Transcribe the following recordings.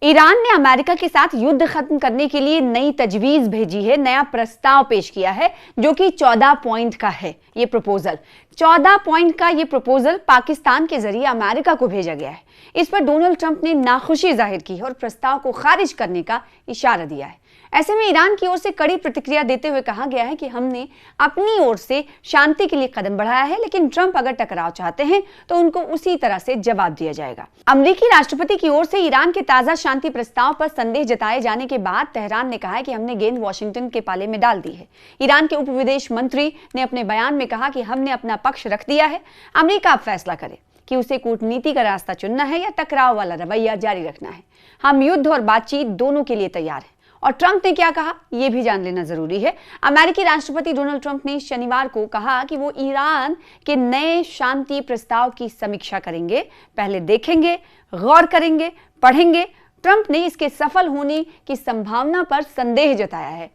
Iran ने America के साथ युद्ध खत्म करने के लिए नई तजवीज भेजी है, नया प्रस्ताव पेश किया है जो कि 14 पॉइंट का है। ये प्रपोजल 14 पॉइंट का ये प्रपोजल पाकिस्तान के जरिए अमेरिका को भेजा गया है। इस पर डोनाल्ड ट्रंप ने नाखुशी जाहिर की है और प्रस्ताव को खारिज करने का इशारा दिया है। ऐसे में ईरान की ओर से कड़ी प्रतिक्रिया देते हुए कहा गया है कि हमने अपनी ओर से शांति के लिए कदम बढ़ाया है, लेकिन ट्रंप अगर टकराव चाहते हैं तो उनको उसी तरह से जवाब दिया जाएगा। अमेरिकी राष्ट्रपति की ओर से ईरान के ताजा शांति प्रस्ताव पर संदेह जताए जाने के बाद तेहरान ने कहा है कि हमने गेंद वॉशिंगटन के पाले में डाल दी है। ईरान के उप विदेश मंत्री ने अपने बयान में कहा कि हमने अपना पक्ष रख दिया है, अमेरिका अब फैसला करे कि उसे कूटनीति का रास्ता चुनना है या टकराव वाला रवैया जारी रखना है। हम युद्ध और बातचीत दोनों के लिए तैयार हैं। और ट्रंप ने क्या कहा, यह भी जान लेना जरूरी है। अमेरिकी राष्ट्रपति डोनाल्ड ट्रंप ने शनिवार को कहा कि वो ईरान के नए शांति प्रस्ताव की समीक्षा करेंगे, पहले देखेंगे, गौर करेंगे, पढ़ेंगे। ट्रंप ने इसके सफल होने की संभावना पर संदेह जताया है।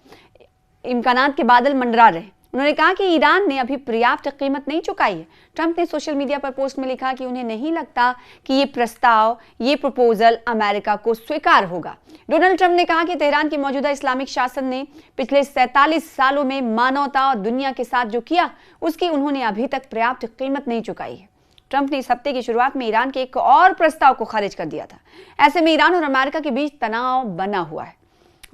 इम्कानात के बादल मंडरा रहे। उन्होंने कहा कि ईरान ने अभी पर्याप्त कीमत नहीं चुकाई है। ट्रंप ने सोशल मीडिया पर पोस्ट में लिखा कि उन्हें नहीं लगता कि ये प्रस्ताव, ये प्रपोजल अमेरिका को स्वीकार होगा। डोनाल्ड ट्रंप ने कहा कि तेहरान की मौजूदा इस्लामिक शासन ने पिछले 47 सालों में मानवता और दुनिया के साथ जो किया, उसकी उन्होंने अभी तक पर्याप्त कीमत नहीं चुकाई है। ट्रंप ने इस हफ्ते की शुरुआत में ईरान के एक और प्रस्ताव को खारिज कर दिया था। ऐसे में ईरान और अमेरिका के बीच तनाव बना हुआ है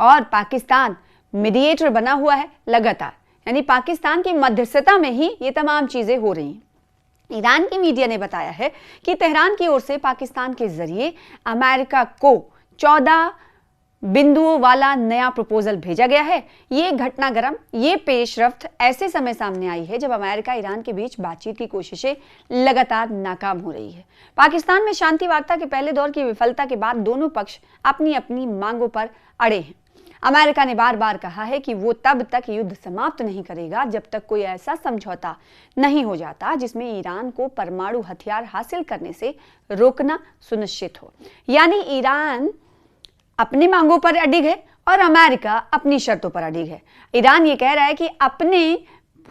और पाकिस्तान मीडिएटर बना हुआ है लगातार, यानी पाकिस्तान की मध्यस्थता में ही ये तमाम चीजें हो रही हैं। ईरान की मीडिया ने बताया है कि तेहरान की ओर से पाकिस्तान के जरिए अमेरिका को 14 बिंदुओं वाला नया प्रपोजल भेजा गया है। ये घटनाक्रम, ये पेशरफ्त ऐसे समय सामने आई है जब अमेरिका ईरान के बीच बातचीत की कोशिशें लगातार नाकाम हो रही है। पाकिस्तान में शांति वार्ता के पहले दौर की विफलता के बाद दोनों पक्ष अपनी अपनी मांगों पर अड़े हैं। अमेरिका ने बार बार कहा है कि वो तब तक युद्ध समाप्त नहीं करेगा जब तक कोई ऐसा समझौता नहीं हो जाता जिसमें ईरान को परमाणु हथियार हासिल करने से रोकना सुनिश्चित हो। यानी ईरान अपनी मांगों पर अडिग है और अमेरिका अपनी शर्तों पर अडिग है। ईरान ये कह रहा है कि अपने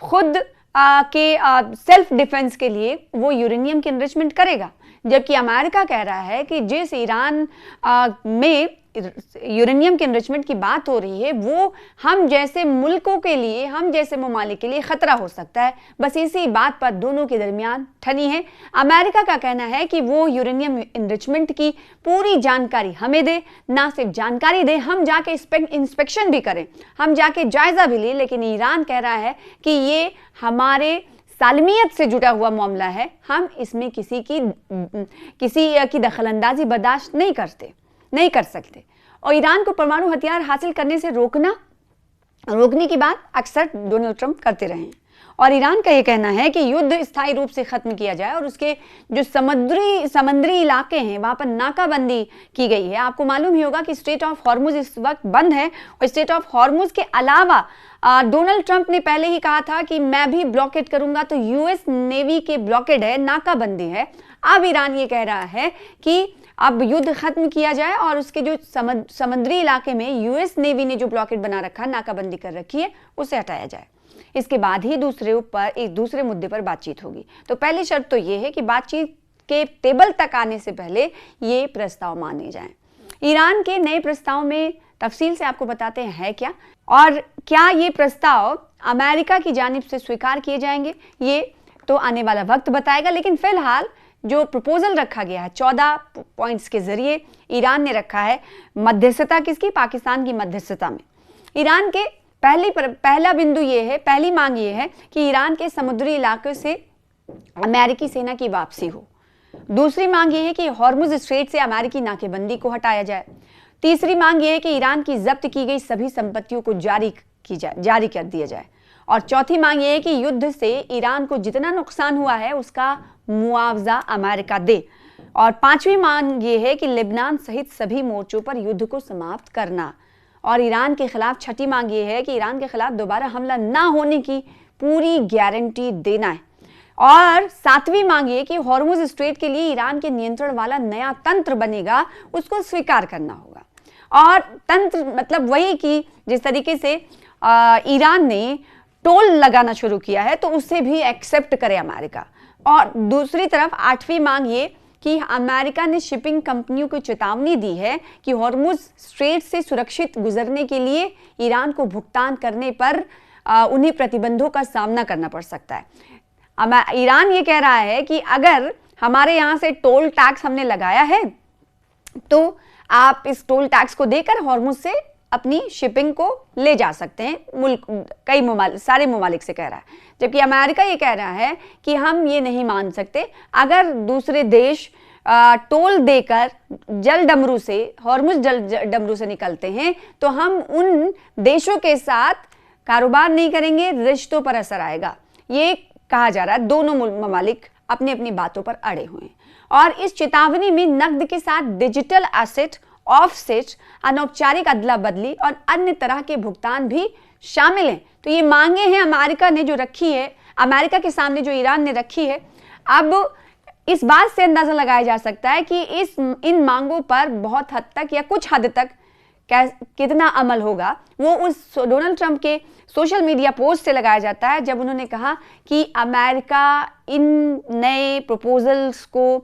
खुद के सेल्फ डिफेंस के लिए वो यूरेनियम की एनरिचमेंट करेगा, जबकि अमेरिका कह रहा है कि जिस ईरान में यूरेनियम के एनरिचमेंट की बात हो रही है वो हम जैसे मुल्कों के लिए, हम जैसे ममालिक के लिए खतरा हो सकता है। बस इसी बात पर दोनों के दरमियान ठनी है। अमेरिका का कहना है कि वो यूरेनियम एनरिचमेंट की पूरी जानकारी हमें दे, ना सिर्फ जानकारी दे, हम जाके इंस्पेक्शन भी करें, हम जाके जायजा भी लें। लेकिन ईरान कह रहा है कि ये हमारे सालमियत से जुड़ा हुआ मामला है, हम इसमें किसी की दखलंदाजी बर्दाश्त नहीं कर सकते। और ईरान को परमाणु हथियार हासिल करने से रोकने की बात अक्सर डोनाल्ड ट्रंप करते रहे हैं। और ईरान का यह कहना है कि युद्ध स्थायी रूप से खत्म किया जाए और उसके जो समुद्री इलाके हैं वहां पर नाकाबंदी की गई है। आपको मालूम ही होगा कि स्ट्रेट ऑफ हॉर्मुज इस वक्त बंद है और स्ट्रेट ऑफ हॉर्मुज के अलावा डोनाल्ड ट्रंप ने पहले ही कहा था कि मैं भी ब्लॉकेड करूंगा, तो यूएस नेवी के ब्लॉकेड है, नाकाबंदी है। अब ईरान ये कह रहा है कि अब युद्ध खत्म किया जाए और उसके जो समुद्री इलाके में यूएस नेवी ने जो ब्लॉकेड बना रखा है, नाकाबंदी कर रखी है, उसे हटाया जाए। इसके बाद ही एक दूसरे मुद्दे पर बातचीत होगी। तो पहली शर्त तो ये है कि बातचीत के टेबल तक आने से पहले ये प्रस्ताव माने जाएं। ईरान के नए प्रस्ताव में तफसील से आपको बताते हैं क्या, और क्या ये प्रस्ताव अमेरिका की जानिब से स्वीकार किए जाएंगे, ये तो आने वाला वक्त बताएगा। लेकिन फिलहाल जो प्रपोजल रखा गया है 14 पॉइंट्स के जरिए ईरान ने रखा है मध्यस्थता किसकी, पाकिस्तान की मध्यस्थता में। ईरान के पहला बिंदु ये है, पहली मांग ये है कि ईरान के समुद्री इलाके से अमेरिकी सेना की वापसी हो। दूसरी मांग ये है कि हॉर्मुज स्ट्रेट से अमेरिकी नाकेबंदी को हटाया जाए। तीसरी मांग ये है कि ईरान की जब्त की गई सभी संपत्तियों को जारी कर दिया जाए। और चौथी मांग ये है कि युद्ध से ईरान को जितना नुकसान हुआ है उसका मुआवजा अमेरिका दे। और पांचवी मांग ये है कि लेबनान सहित सभी मोर्चों पर युद्ध को समाप्त करना। और ईरान के खिलाफ छठी मांग ये है कि ईरान के खिलाफ दोबारा हमला ना होने की पूरी गारंटी देना है। और सातवीं मांग ये कि हॉर्मुज स्ट्रेट के लिए ईरान के नियंत्रण वाला नया तंत्र बनेगा, उसको स्वीकार करना होगा। और तंत्र मतलब वही कि जिस तरीके से ईरान ने टोल लगाना शुरू किया है तो उसे भी एक्सेप्ट करे अमेरिका। और दूसरी तरफ आठवीं मांग ये कि अमेरिका ने शिपिंग कंपनियों को चेतावनी दी है कि हॉर्मुज स्ट्रेट से सुरक्षित गुजरने के लिए ईरान को भुगतान करने पर उन्हें प्रतिबंधों का सामना करना पड़ सकता है। ईरान ये कह रहा है कि अगर हमारे यहाँ से टोल टैक्स हमने लगाया है तो आप इस टोल टैक्स को देकर हॉर्मुज से अपनी शिपिंग को ले जा सकते हैं। मुल्क सारे ममालिक से कह रहा है, जबकि अमेरिका ये कह रहा है कि हम ये नहीं मान सकते। अगर दूसरे देश टोल देकर जल डमरू से, हॉर्मुज जल डमरू से निकलते हैं तो हम उन देशों के साथ कारोबार नहीं करेंगे, रिश्तों पर असर आएगा। ये कहा जा रहा है। दोनों ममालिक अपनी अपनी बातों पर अड़े हुए हैं और इस चेतावनी में नकद के साथ डिजिटल एसेट, ऑफसेट, अनौपचारिक अदला बदली और अन्य तरह के भुगतान भी शामिल हैं। तो ये मांगे हैं अमेरिका ने जो रखी है, अमेरिका के सामने जो ईरान ने रखी है। अब इस बात से अंदाजा लगाया जा सकता है कि इन मांगों पर बहुत हद तक या कुछ हद तक कितना अमल होगा, वो उस डोनाल्ड ट्रंप के सोशल मीडिया पोस्ट से लगाया जाता है जब उन्होंने कहा कि अमेरिका इन नए प्रपोजल्स को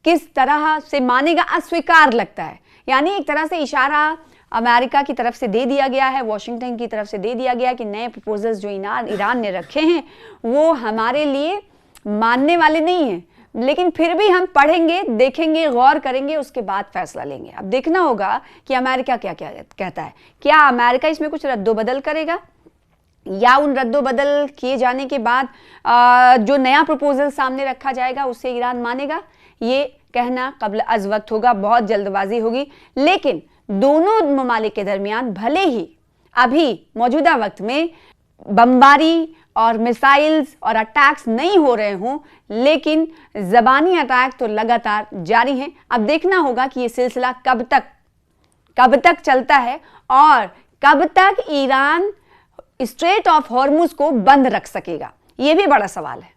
किस तरह से मानेगा, अस्वीकार लगता है। यानी एक तरह से इशारा अमेरिका की तरफ से दे दिया गया है, वॉशिंगटन की तरफ से दे दिया गया कि नए प्रपोजल्स जो ईरान ने रखे हैं वो हमारे लिए मानने वाले नहीं हैं, लेकिन फिर भी हम पढ़ेंगे, देखेंगे, गौर करेंगे, उसके बाद फैसला लेंगे। अब देखना होगा कि अमेरिका क्या क्या कहता है। क्या अमेरिका इसमें कुछ रद्दोबदल करेगा या उन रद्दोबदल किए जाने के बाद जो नया प्रपोजल सामने रखा जाएगा उसे ईरान मानेगा? ये कहना कब्ल अज़ वक्त होगा, बहुत जल्दबाजी होगी। लेकिन दोनों ममालिक के दरमियान भले ही अभी मौजूदा वक्त में बमबारी और मिसाइल्स और अटैक्स नहीं हो रहे हों, लेकिन ज़बानी अटैक तो लगातार जारी हैं। अब देखना होगा कि ये सिलसिला कब तक चलता है और कब तक ईरान स्ट्रेट ऑफ हॉर्मुज को बंद रख सकेगा। ये भी बड़ा सवाल है।